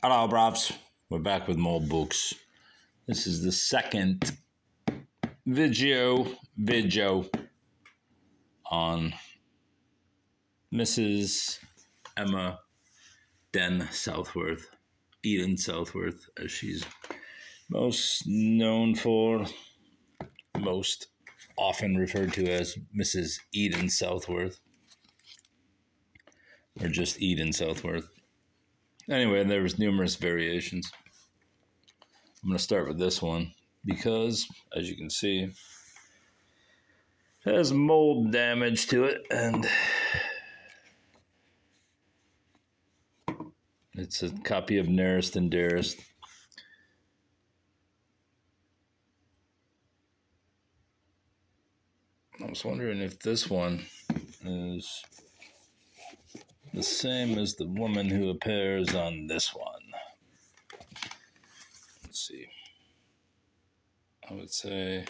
Hello, bravs. We're back with more books. This is the second video on Mrs. Emma Den Southworth, Eden Southworth, as she's most known for, most often referred to as Mrs. Eden Southworth, or just Eden Southworth. Anyway, there was numerous variations. I'm going to start with this one because, as you can see, it has mold damage to it, and it's a copy of Nearest and Dearest. I was wondering if this one is the same as the woman who appears on this one. Let's see. I would say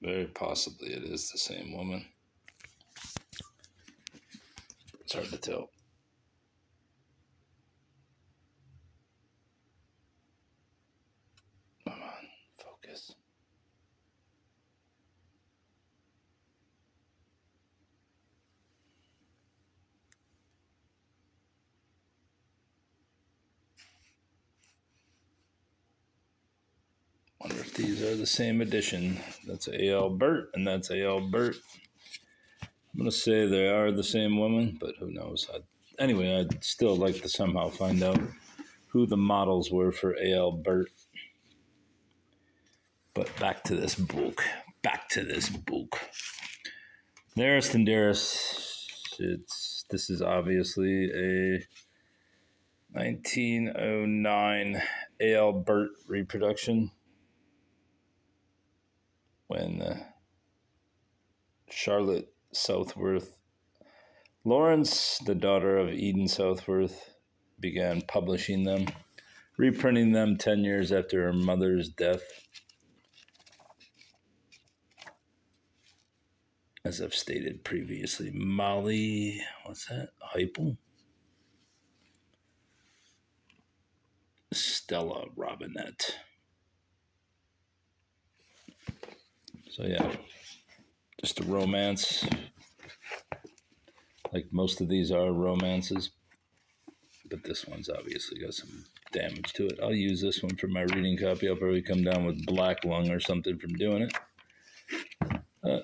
very possibly it is the same woman. It's hard to tell. Come on, focus. Wonder if these are the same edition. That's A.L. Burt, and that's A.L. Burt. I'm going to say they are the same woman, but who knows. Anyway, I'd still like to somehow find out who the models were for A.L. Burt. But back to this book. Nearest and Dearest. This is obviously a 1909 A.L. Burt reproduction, when Charlotte Southworth Lawrence, the daughter of Eden Southworth, began publishing them, reprinting them 10 years after her mother's death. As I've stated previously, Molly, what's that? Heupel? Stella Robinette. So yeah, just a romance. Like most of these are romances, but this one's obviously got some damage to it. I'll use this one for my reading copy. I'll probably come down with black lung or something from doing it.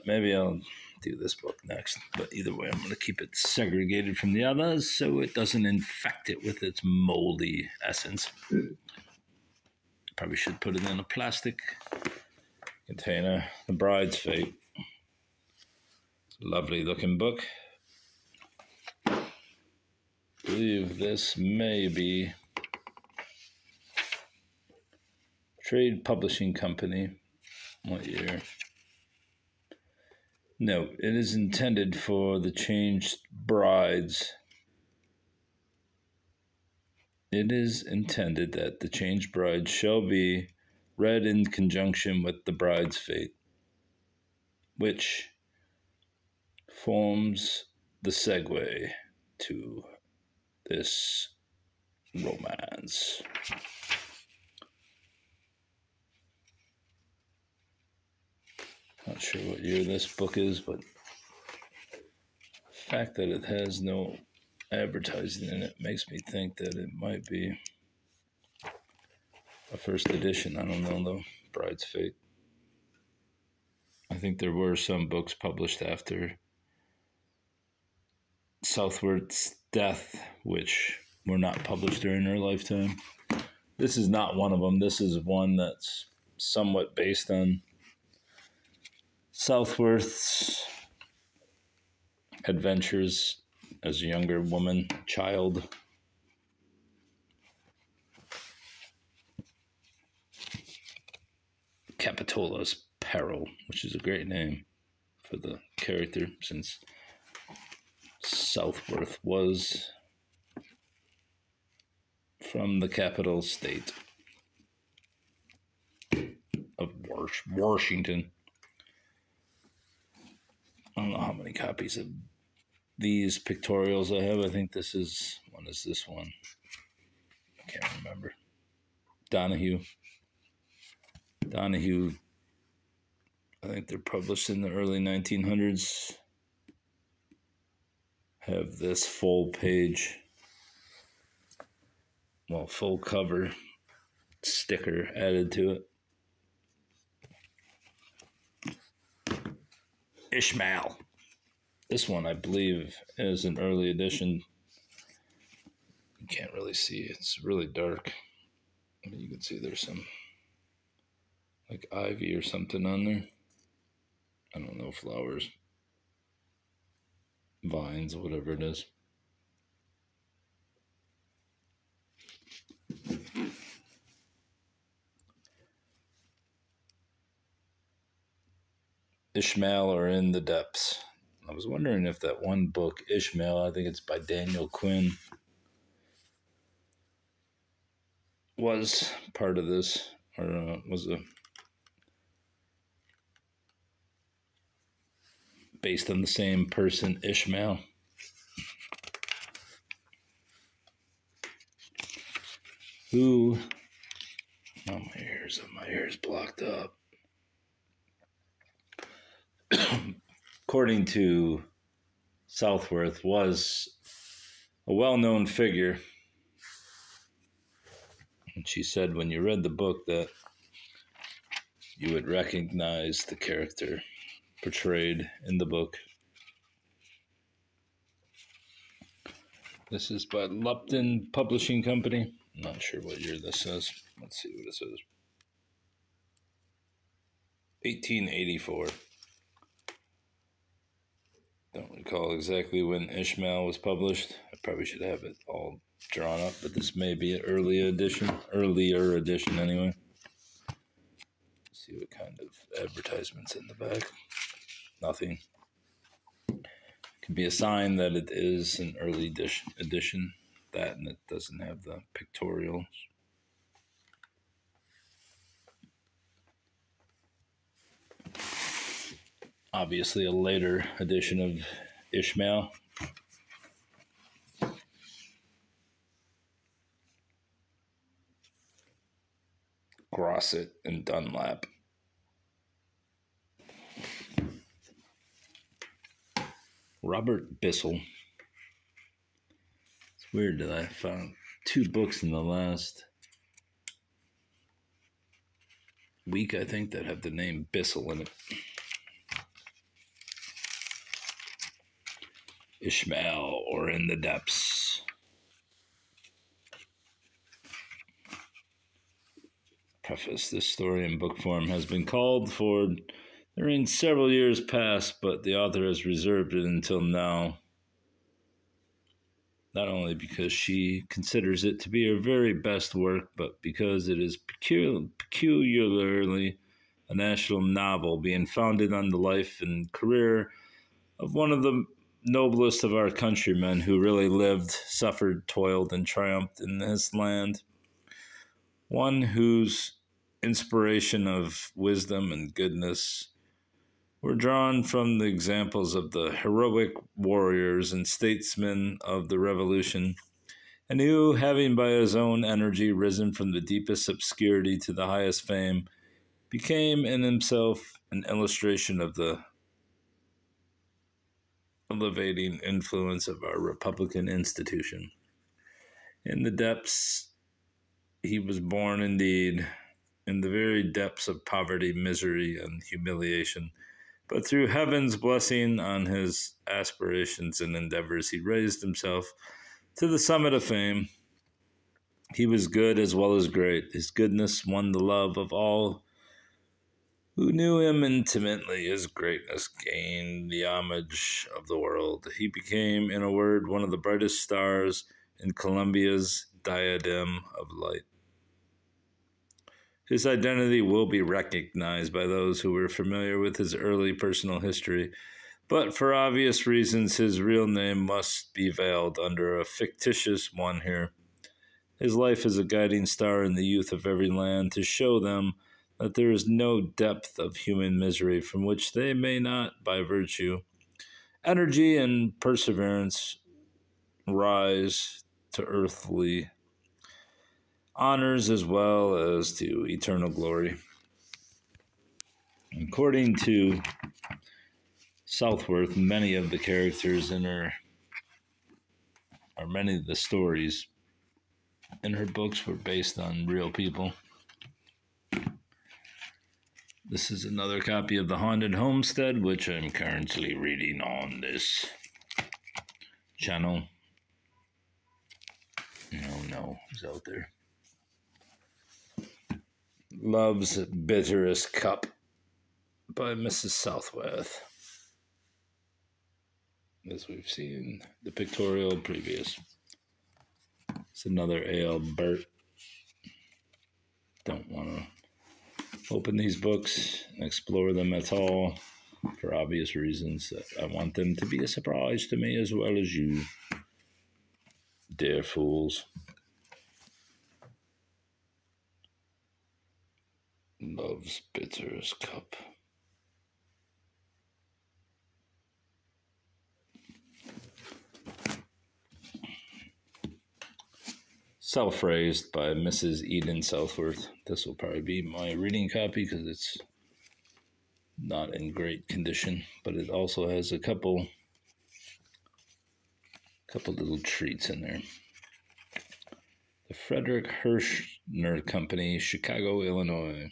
Maybe I'll do this book next, but either way, I'm going to keep it segregated from the others so it doesn't infect it with its moldy essence. Probably should put it in a plastic container. The Bride's Fate. It's a lovely looking book. I believe this may be Trade Publishing Company. What year? No, it is intended for the changed brides. It is intended that the changed bride shall be read in conjunction with the Bride's Fate, which forms the segue to this romance. Not sure what year this book is, but the fact that it has no advertising in it makes me think that it might be a first edition. I don't know, though. Bride's Fate. I think there were some books published after Southworth's death, which were not published during her lifetime. This is not one of them. This is one that's somewhat based on Southworth's adventures as a younger woman, child. Capitola's Peril, which is a great name for the character, since Southworth was from the capital state of Washington. I don't know how many copies of these pictorials I have. I think this is this one? I can't remember. Donahue. I think they're published in the early 1900s. Have this full page, full cover sticker added to it. Ishmael. This one, I believe, is an early edition. You can't really see. It's really dark. I mean, you can see there's some like ivy or something on there. I don't know, flowers, vines, whatever it is. Ishmael or In the Depths. I was wondering if that one book, Ishmael, I think it's by Daniel Quinn, was part of this, or was based on the same person, Ishmael. Who, my ears blocked up. According to Southworth, was a well-known figure. And she said when you read the book that you would recognize the character portrayed in the book. This is by Lupton Publishing Company. I'm not sure what year this says. Let's see what it says. 1884. Don't recall exactly when Ishmael was published. I probably should have it all drawn up, but this may be an earlier edition anyway. Let's see what kind of advertisements in the back. Nothing. Could be a sign that it is an early edition. That, and it doesn't have the pictorials. Obviously a later edition of Ishmael. Grosset and Dunlap. Robert Bissell. It's weird that I found 2 books in the last week, I think, that have the name Bissell in it. Ishmael or In the Depths. Preface: this story in book form has been called for during several years past, but the author has reserved it until now. Not only because she considers it to be her very best work, but because it is peculiarly a national novel, being founded on the life and career of one of the noblest of our countrymen who really lived, suffered, toiled, and triumphed in this land. One whose inspiration of wisdom and goodness were drawn from the examples of the heroic warriors and statesmen of the Revolution, and who, having by his own energy risen from the deepest obscurity to the highest fame, became in himself an illustration of the elevating influence of our Republican institution. In the depths, he was born indeed, in the very depths of poverty, misery, and humiliation. But through heaven's blessing on his aspirations and endeavors, he raised himself to the summit of fame. He was good as well as great. His goodness won the love of all who knew him intimately. His greatness gained the homage of the world. He became, in a word, one of the brightest stars in Columbia's diadem of light. His identity will be recognized by those who were familiar with his early personal history, but for obvious reasons, his real name must be veiled under a fictitious one here. His life is a guiding star in the youth of every land to show them that there is no depth of human misery from which they may not, by virtue, energy and perseverance rise to earthly honors as well as to eternal glory. According to Southworth, many of the characters in her, or many of the stories in her books, were based on real people. This is another copy of the Haunted Homestead, which I'm currently reading on this channel. No, it's out there. Love's Bitterest Cup by Mrs. Southworth. As we've seen the pictorial previous. It's another A.L. Burt. Don't want to open these books and explore them at all for obvious reasons. I want them to be a surprise to me as well as you, dear fools. Love's Bitterest Cup. Self-raised by Mrs. Eden Southworth. This will probably be my reading copy because it's not in great condition, but it also has a couple little treats in there. The Frederick Hirschner Company, Chicago, Illinois.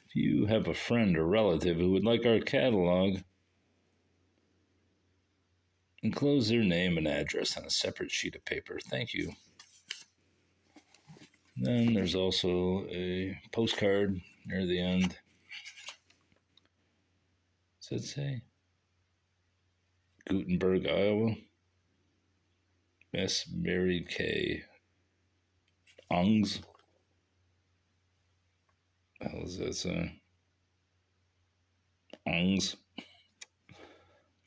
If you have a friend or relative who would like our catalog, enclose their name and address on a separate sheet of paper. Thank you. Then there's also a postcard near the end. What's that say? Gutenberg, Iowa. Miss Mary K. Ungs. What the hell does that say? Ungs.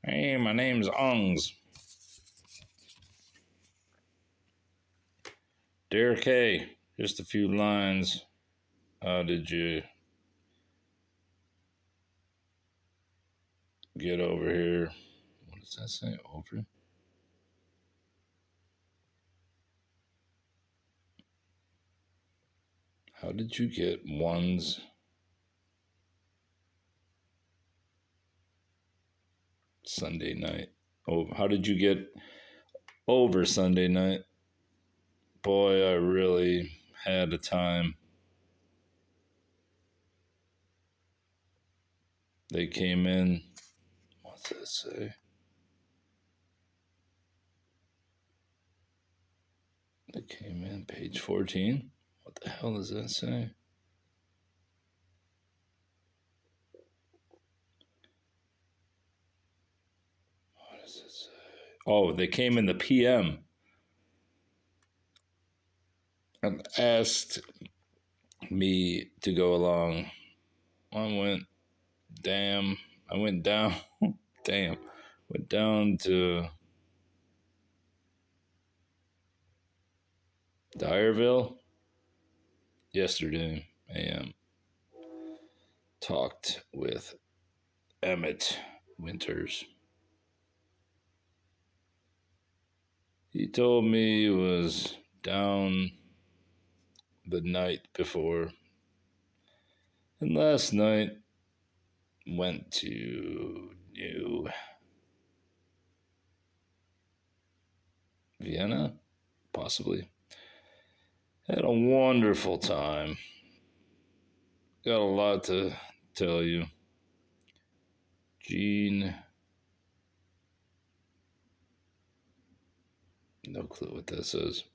Hey, my name's Ungs. Dear Kay, just a few lines. How did you get over here? What does that say? Over? How did you get one's Sunday night? Oh, how did you get over Sunday night? Boy, I really had a time. They came in. What's that say? They came in, page 14. What the hell does that say? What does it say? Oh, they came in the PM and asked me to go along. I went down, went down to Dyerville yesterday a.m. Talked with Emmett Winters. He told me he was down the night before, and last night went to New Vienna, possibly. Had a wonderful time. Got a lot to tell you. Gene, no clue what that says.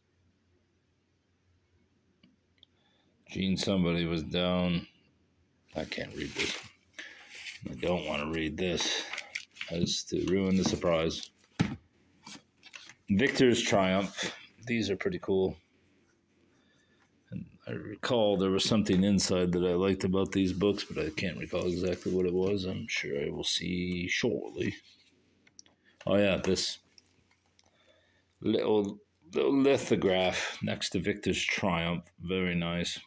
Gene somebody was down. I can't read this. I don't want to read this as to ruin the surprise. Victor's Triumph. These are pretty cool. And I recall there was something inside that I liked about these books, but I can't recall exactly what it was. I'm sure I will see shortly. Oh yeah, this little lithograph next to Victor's Triumph. Very nice.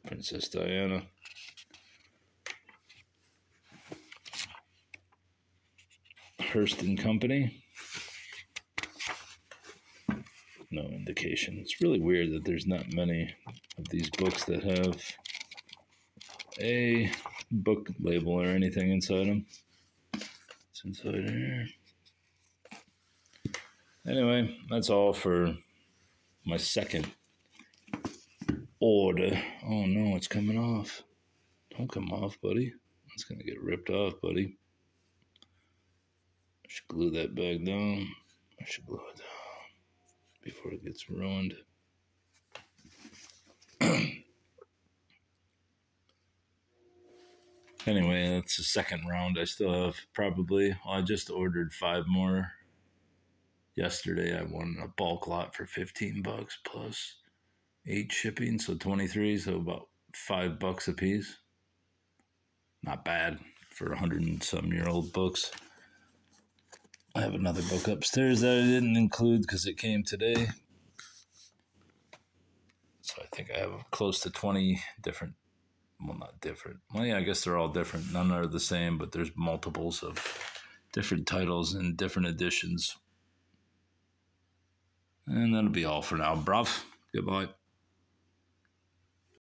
Princess Diana. Hearst and Company. No indication. It's really weird that there's not many of these books that have a book label or anything inside them. It's inside here. Anyway, that's all for my second order. Oh no, it's coming off. Don't come off, buddy. It's going to get ripped off, buddy. I should glue that back down. I should glue it down before it gets ruined. Anyway, that's the second round. I still have probably, I just ordered 5 more. Yesterday, I won a bulk lot for $15 plus 8 shipping, so 23, so about $5 a piece. Not bad for 100-and-some-year-old books. I have another book upstairs that I didn't include because it came today. So I think I have close to 20 different, well, not different. Well, yeah, I guess they're all different. None are the same, but there's multiples of different titles and different editions. And that'll be all for now, bruv. Goodbye.